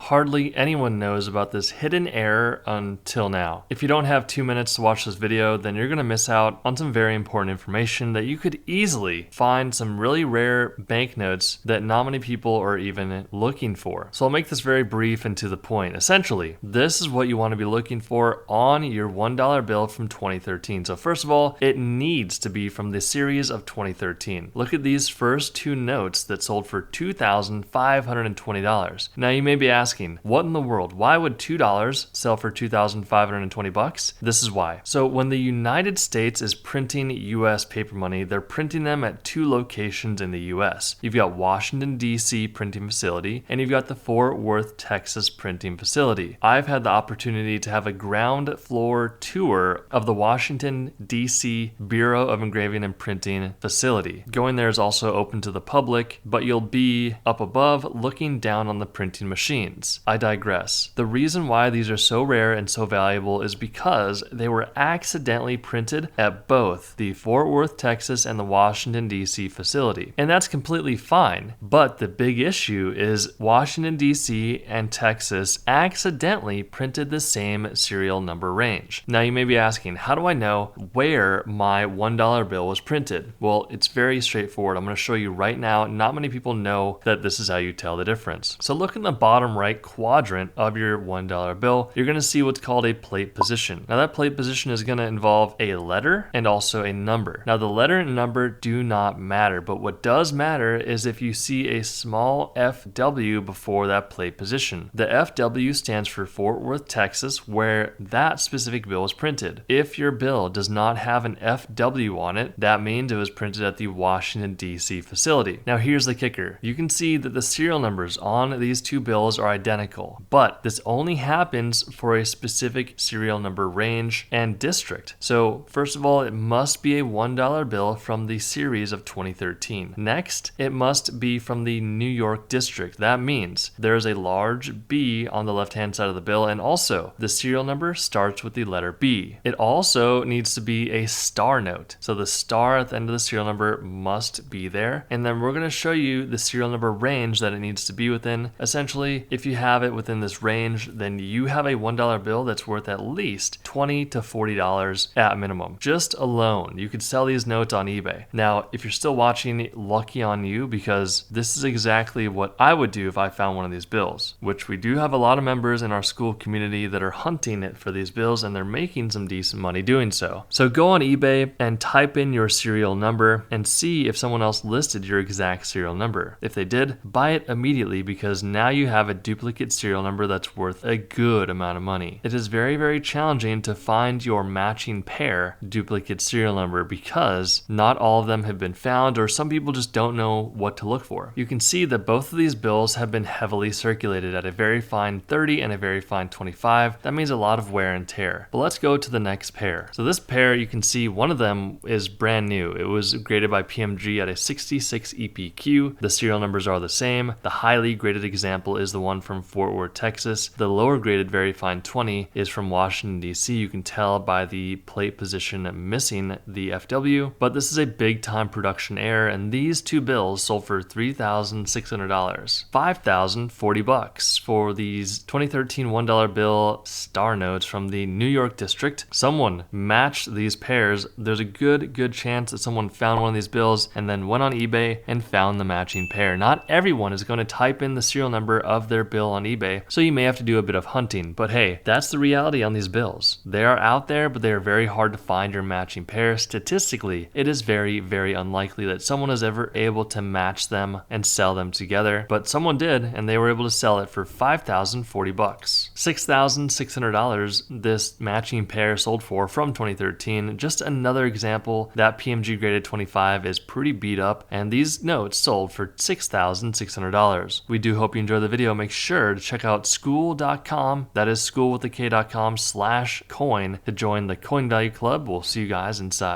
hardly anyone knows about this hidden error until now. If you don't have 2 minutes to watch this video, then you're going to miss out on some very important information that you could easily find some really rare banknotes that not many people are even looking for. So I'll make this very brief and to the point. Essentially, this is what you want to be looking for on your $1 bill from 2013. So first of all, it needs to be from the series of 2013. Look at these first two notes that sold for $2,520. Now you may be asking, what in the world? Why would $2 sell for $2,520? This is why. So when the United States is printing US paper money, they're printing them at two locations in the US. You've got Washington, D.C. printing facility, and you've got the Fort Worth, Texas printing facility. I've had the opportunity to have a ground floor tour of the Washington, D.C. Bureau of Engraving and Printing facility. Going there is also open to the public, but you'll be up above looking down on the printing machines. I digress. The reason why these are so rare and so valuable is because they were accidentally printed at both the Fort Worth, Texas and the Washington, D.C. facility. And that's completely fine. But the big issue is Washington, D.C. and Texas accidentally printed the same serial number range. Now you may be asking, how do I know where my $1 bill was printed? Well, it's very straightforward. I'm going to show you right now. Not many people know that this is how you tell the difference. So look in the bottom right quadrant of your $1 bill. You're going to see what's called a plate position. Now that plate position is going to involve a letter and also a number. Now the letter and number do not matter, but what does matter is if you see a small FW before that plate position. The FW stands for Fort Worth, Texas, where that specific bill was printed. If your bill does not have an FW on it, that means it was printed at the Washington, D.C. facility. Now here's the kicker. You can see that the serial numbers on these two bills are identical, but this only happens for a specific serial number range and district. So first of all, it must be a $1 bill from the series of 2013. Next, it must be from the New York district. That means there's a large B on the left-hand side of the bill, and also the serial number starts with the letter B. It also needs to be a star note. So the star at the end of the serial number must be there. And then we're going to show you the serial number range that it needs to be within. Essentially, if you have it within this range, then you have a $1 bill that's worth at least $20 to $40 at minimum. Just alone, you could sell these notes on eBay. Now, if you're still watching, lucky on you, because this is exactly what I would do if I found one of these bills, which we do have a lot of members in our school community that are hunting it for these bills, and they're making some decent money doing so. So go on eBay and type in your serial number and see if someone else listed your exact serial number. If they did, buy it immediately, because now you have a duplicate serial number that's worth a good amount of money. It is very, very challenging to find your matching pair duplicate serial number because not all of them have been found, or some people just don't know what to look for. You can see that both of these bills have been heavily circulated at a very fine 30 and a very fine 25. That means a lot of wear and tear. But let's go to the next pair. So this pair, you can see one of them is brand new. It was graded by PMG at a 66 EPQ. The serial numbers are the same. The highly graded example is the one from Fort Worth, Texas. The lower graded very fine 20 is from Washington, D.C. You can tell by the plate position missing the FW, but this is a big time production error, and these two bills sold for $3,600. $5,040 for these 2013 $1 bill star notes from the New York district. Someone matched these pairs. There's a good chance that someone found one of these bills and then went on eBay and found the matching pair. Not everyone is going to type in the serial number of their bill on eBay, so you may have to do a bit of hunting. But hey, that's the reality on these bills. They are out there, but they are very hard to find your matching pair. Statistically, it is very, very unlikely that someone is ever able to match them and sell them together, but someone did, and they were able to sell it for $5,040. $6,600 this matching pair sold for from 2013. Just another example that PMG graded 25 is pretty beat up, and these notes sold for $6,600. We do hope you enjoyed the video. Make sure to check out skool.com, that is skool with the K.com/coin, to join the Coin Value Club. We'll see you guys inside.